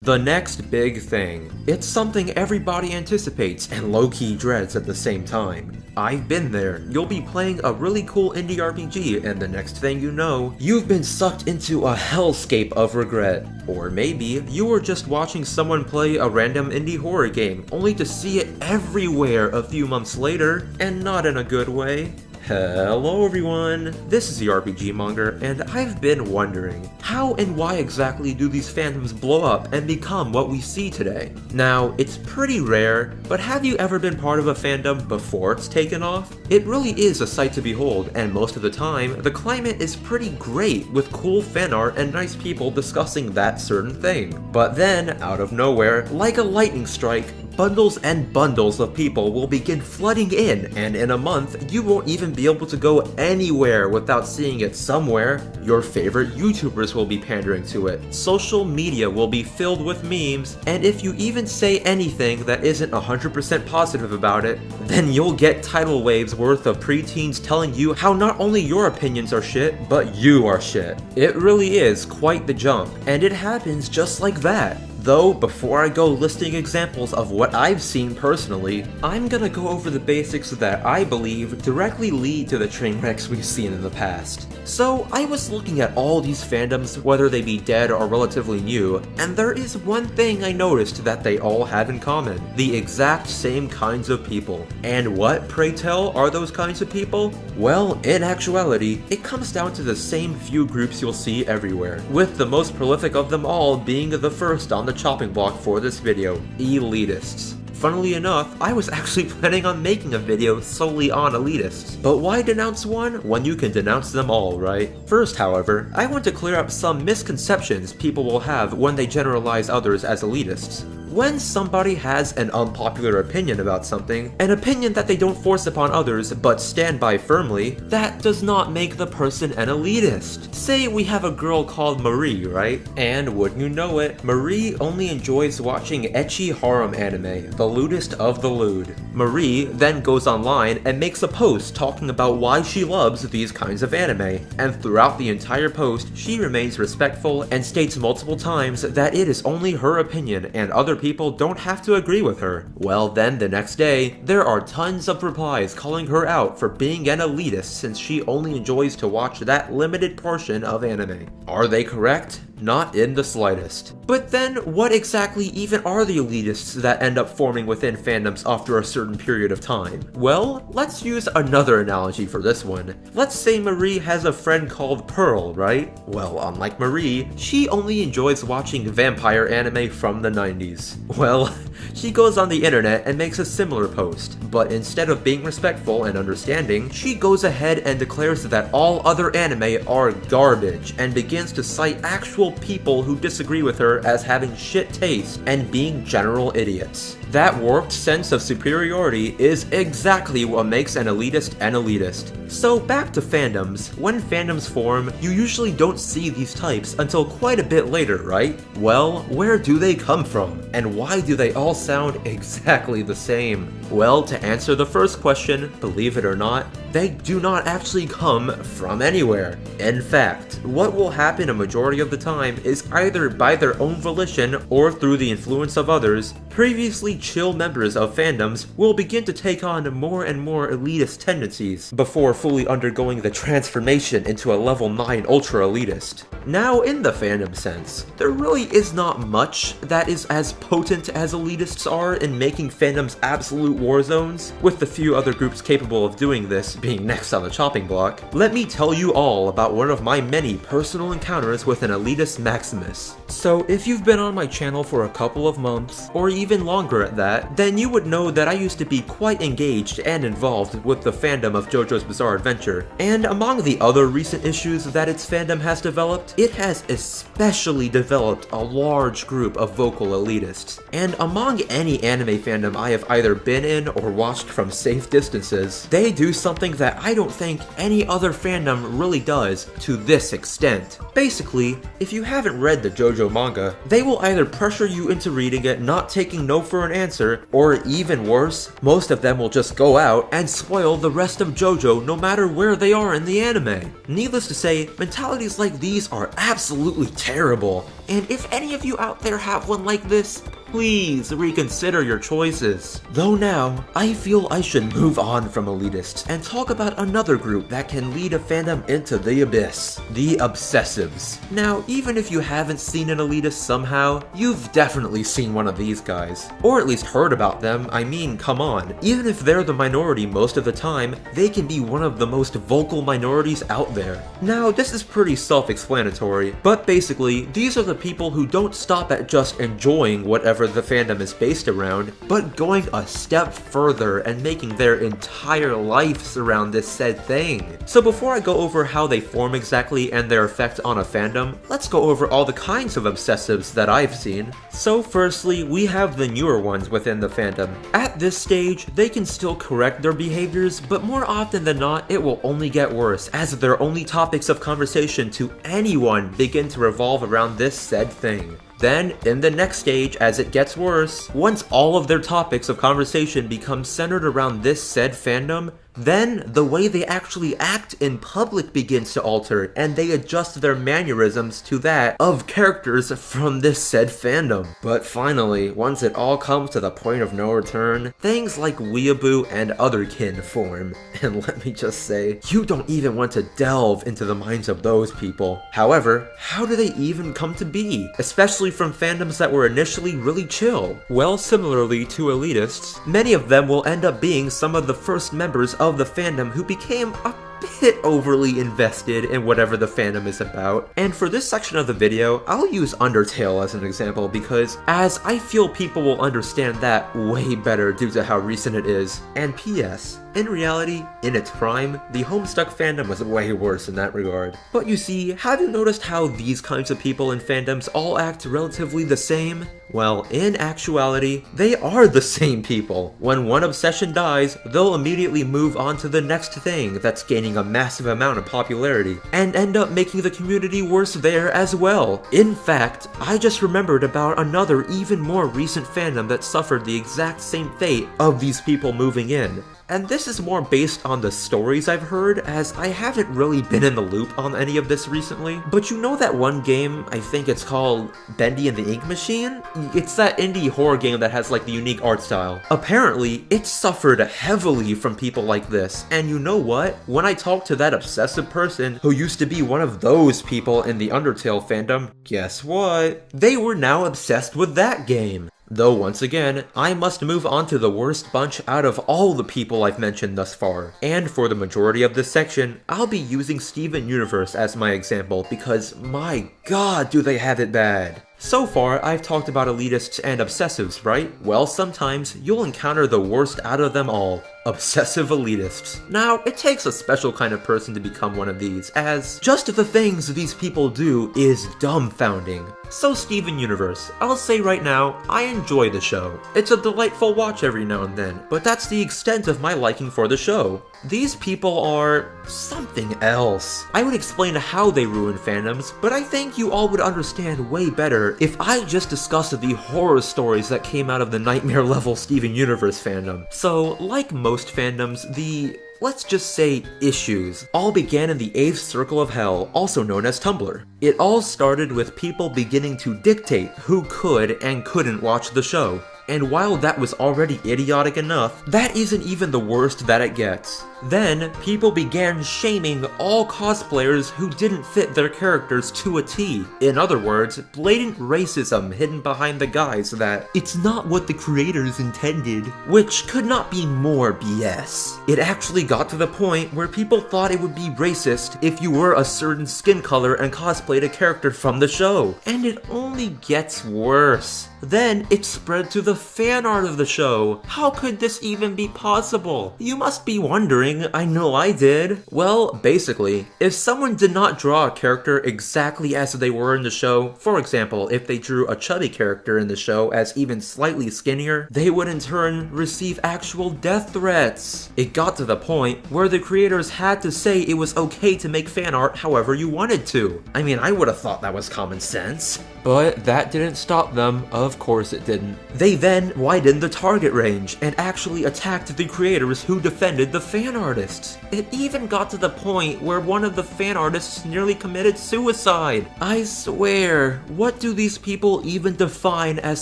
The next big thing. It's something everybody anticipates and low-key dreads at the same time. I've been there. You'll be playing a really cool indie RPG, and the next thing you know, you've been sucked into a hellscape of regret. Or maybe you were just watching someone play a random indie horror game, only to see it everywhere a few months later, and not in a good way. Hello everyone, this is the RPG Monger, and I've been wondering, how and why exactly do these fandoms blow up and become what we see today? Now, it's pretty rare, but have you ever been part of a fandom before it's taken off? It really is a sight to behold, and most of the time, the climate is pretty great with cool fan art and nice people discussing that certain thing. But then, out of nowhere, like a lightning strike, bundles and bundles of people will begin flooding in, and in a month, you won't even be able to go anywhere without seeing it somewhere. Your favorite YouTubers will be pandering to it, social media will be filled with memes, and if you even say anything that isn't 100% positive about it, then you'll get tidal waves worth of preteens telling you how not only your opinions are shit, but you are shit. It really is quite the jump, and it happens just like that. Though, before I go listing examples of what I've seen personally, I'm gonna go over the basics that I believe directly lead to the train wrecks we've seen in the past. So, I was looking at all these fandoms, whether they be dead or relatively new, and there is one thing I noticed that they all have in common: the exact same kinds of people. And what, pray tell, are those kinds of people? Well, in actuality, it comes down to the same few groups you'll see everywhere, with the most prolific of them all being the first on the chopping block for this video: elitists. Funnily enough, I was actually planning on making a video solely on elitists. But why denounce one when you can denounce them all, right? First, however, I want to clear up some misconceptions people will have when they generalize others as elitists. When somebody has an unpopular opinion about something, an opinion that they don't force upon others but stand by firmly, that does not make the person an elitist. Say we have a girl called Marie, right? And wouldn't you know it, Marie only enjoys watching ecchi harem anime, the lewdest of the lewd. Marie then goes online and makes a post talking about why she loves these kinds of anime, and throughout the entire post, she remains respectful and states multiple times that it is only her opinion and other people don't have to agree with her. Well then, the next day, there are tons of replies calling her out for being an elitist since she only enjoys to watch that limited portion of anime. Are they correct? Not in the slightest. But then, what exactly even are the elitists that end up forming within fandoms after a certain period of time? Well, let's use another analogy for this one. Let's say Marie has a friend called Pearl, right? Well, unlike Marie, she only enjoys watching vampire anime from the 90s. Well, she goes on the internet and makes a similar post, but instead of being respectful and understanding, she goes ahead and declares that all other anime are garbage and begins to cite actual people who disagree with her as having shit taste and being general idiots. That warped sense of superiority is exactly what makes an elitist an elitist. So back to fandoms. When fandoms form, you usually don't see these types until quite a bit later, right? Well, where do they come from? And why do they all sound exactly the same? Well, to answer the first question, believe it or not, they do not actually come from anywhere. In fact, what will happen a majority of the time is either by their own volition or through the influence of others, previously chill members of fandoms will begin to take on more and more elitist tendencies before fully undergoing the transformation into a level 9 ultra elitist. Now, in the fandom sense, there really is not much that is as potent as elitists are in making fandoms absolute war zones, with the few other groups capable of doing this being next on the chopping block. Let me tell you all about one of my many personal encounters with an elitist Maximus. So if you've been on my channel for a couple of months, or even longer at that, then you would know that I used to be quite engaged and involved with the fandom of JoJo's Bizarre Adventure, and among the other recent issues that its fandom has developed, it has especially developed a large group of vocal elitists. And among any anime fandom I have either been in or watched from safe distances, they do something that I don't think any other fandom really does to this extent. Basically, if you haven't read the JoJo's shoujo manga, they will either pressure you into reading it, not taking no for an answer, or even worse, most of them will just go out and spoil the rest of JoJo no matter where they are in the anime. Needless to say, mentalities like these are absolutely terrible, and if any of you out there have one like this, please reconsider your choices. Though now, I feel I should move on from elitists and talk about another group that can lead a fandom into the abyss, the obsessives. Now, even if you haven't seen an elitist somehow, you've definitely seen one of these guys. Or at least heard about them. I mean, come on. Even if they're the minority most of the time, they can be one of the most vocal minorities out there. Now, this is pretty self-explanatory, but basically, these are the people who don't stop at just enjoying whatever the fandom is based around, but going a step further and making their entire lives around this said thing. So before I go over how they form exactly and their effect on a fandom, let's go over all the kinds of obsessives that I've seen. So firstly, we have the newer ones within the fandom. At this stage, they can still correct their behaviors, but more often than not, it will only get worse, as their only topics of conversation to anyone begin to revolve around this said thing. Then, in the next stage, as it gets worse, once all of their topics of conversation become centered around this said fandom, then the way they actually act in public begins to alter, and they adjust their mannerisms to that of characters from this said fandom. But finally, once it all comes to the point of no return, things like weeaboo and other kin form. And let me just say, you don't even want to delve into the minds of those people. However, how do they even come to be? Especially from fandoms that were initially really chill. Well, similarly to elitists, many of them will end up being some of the first members of the fandom who became a bit overly invested in whatever the fandom is about. And for this section of the video, I'll use Undertale as an example because as I feel people will understand that way better due to how recent it is. And PS, in reality, in its prime, the Homestuck fandom was way worse in that regard. But you see, have you noticed how these kinds of people in fandoms all act relatively the same? Well, in actuality, they are the same people. When one obsession dies, they'll immediately move on to the next thing that's gaining a massive amount of popularity, and end up making the community worse there as well. In fact, I just remembered about another even more recent fandom that suffered the exact same fate of these people moving in. And this is more based on the stories I've heard, as I haven't really been in the loop on any of this recently. But you know that one game, I think it's called Bendy and the Ink Machine? It's that indie horror game that has like the unique art style. Apparently, it suffered heavily from people like this. And you know what? When I talked to that obsessive person who used to be one of those people in the Undertale fandom, guess what? They were now obsessed with that game. Though once again, I must move on to the worst bunch out of all the people I've mentioned thus far. And for the majority of this section, I'll be using Steven Universe as my example because my god do they have it bad. So far, I've talked about elitists and obsessives, right? Well, sometimes you'll encounter the worst out of them all. Obsessive elitists. Now, it takes a special kind of person to become one of these, as just the things these people do is dumbfounding. So Steven Universe, I'll say right now, I enjoy the show. It's a delightful watch every now and then, but that's the extent of my liking for the show. These people are something else. I would explain how they ruin fandoms, but I think you all would understand way better if I just discussed the horror stories that came out of the nightmare level Steven Universe fandom. So, like most fandoms, the let's just say issues all began in the 8th circle of hell, also known as Tumblr. It all started with people beginning to dictate who could and couldn't watch the show. And while that was already idiotic enough, that isn't even the worst that it gets. Then, people began shaming all cosplayers who didn't fit their characters to a T. In other words, blatant racism hidden behind the guise that it's not what the creators intended, which could not be more BS. It actually got to the point where people thought it would be racist if you were a certain skin color and cosplayed a character from the show. And it only gets worse. Then, it spread to the the fan art of the show. How could this even be possible? You must be wondering, I know I did. Well, basically, if someone did not draw a character exactly as they were in the show, for example, if they drew a chubby character in the show as even slightly skinnier, they would in turn receive actual death threats. It got to the point where the creators had to say it was okay to make fan art however you wanted to. I mean, I would have thought that was common sense. But that didn't stop them, of course it didn't. They then widened the target range and actually attacked the creators who defended the fan artists. It even got to the point where one of the fan artists nearly committed suicide. I swear, what do these people even define as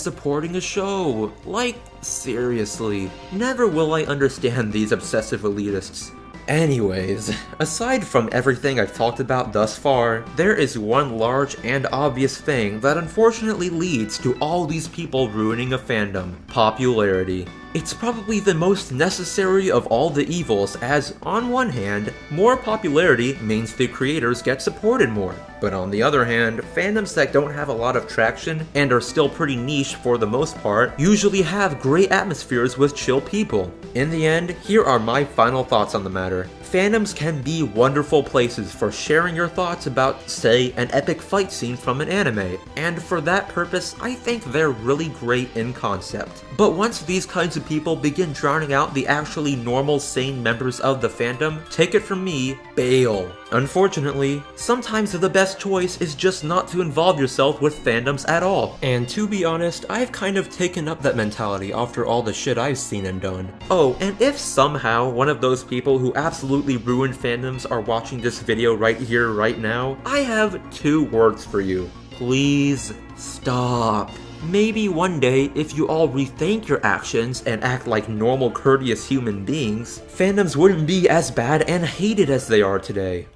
supporting a show? Like, seriously. Never will I understand these obsessive elitists. Anyways, aside from everything I've talked about thus far, there is one large and obvious thing that unfortunately leads to all these people ruining a fandom: popularity. It's probably the most necessary of all the evils, as, on one hand, more popularity means the creators get supported more. But on the other hand, fandoms that don't have a lot of traction and are still pretty niche for the most part usually have great atmospheres with chill people. In the end, here are my final thoughts on the matter. Fandoms can be wonderful places for sharing your thoughts about, say, an epic fight scene from an anime, and for that purpose, I think they're really great in concept. But once these kinds of people begin drowning out the actually normal, sane members of the fandom, take it from me, bail. Unfortunately, sometimes the best choice is just not to involve yourself with fandoms at all. And to be honest, I've kind of taken up that mentality after all the shit I've seen and done. Oh, and if somehow one of those people who absolutely ruined fandoms are watching this video right here, right now, I have 2 words for you. Please stop. Maybe one day, if you all rethink your actions and act like normal, courteous human beings, fandoms wouldn't be as bad and hated as they are today.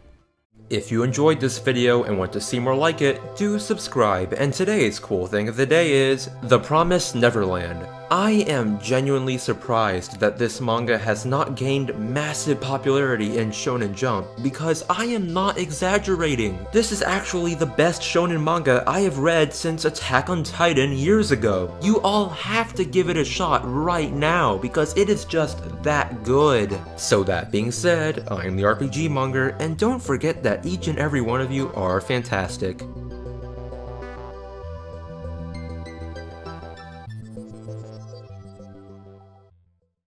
If you enjoyed this video and want to see more like it, do subscribe, and today's cool thing of the day is The Promised Neverland. I am genuinely surprised that this manga has not gained massive popularity in Shonen Jump, because I am not exaggerating. This is actually the best shonen manga I have read since Attack on Titan years ago. You all have to give it a shot right now, because it is just that good. So that being said, I'm the RPG Monger, and don't forget that each and every one of you are fantastic.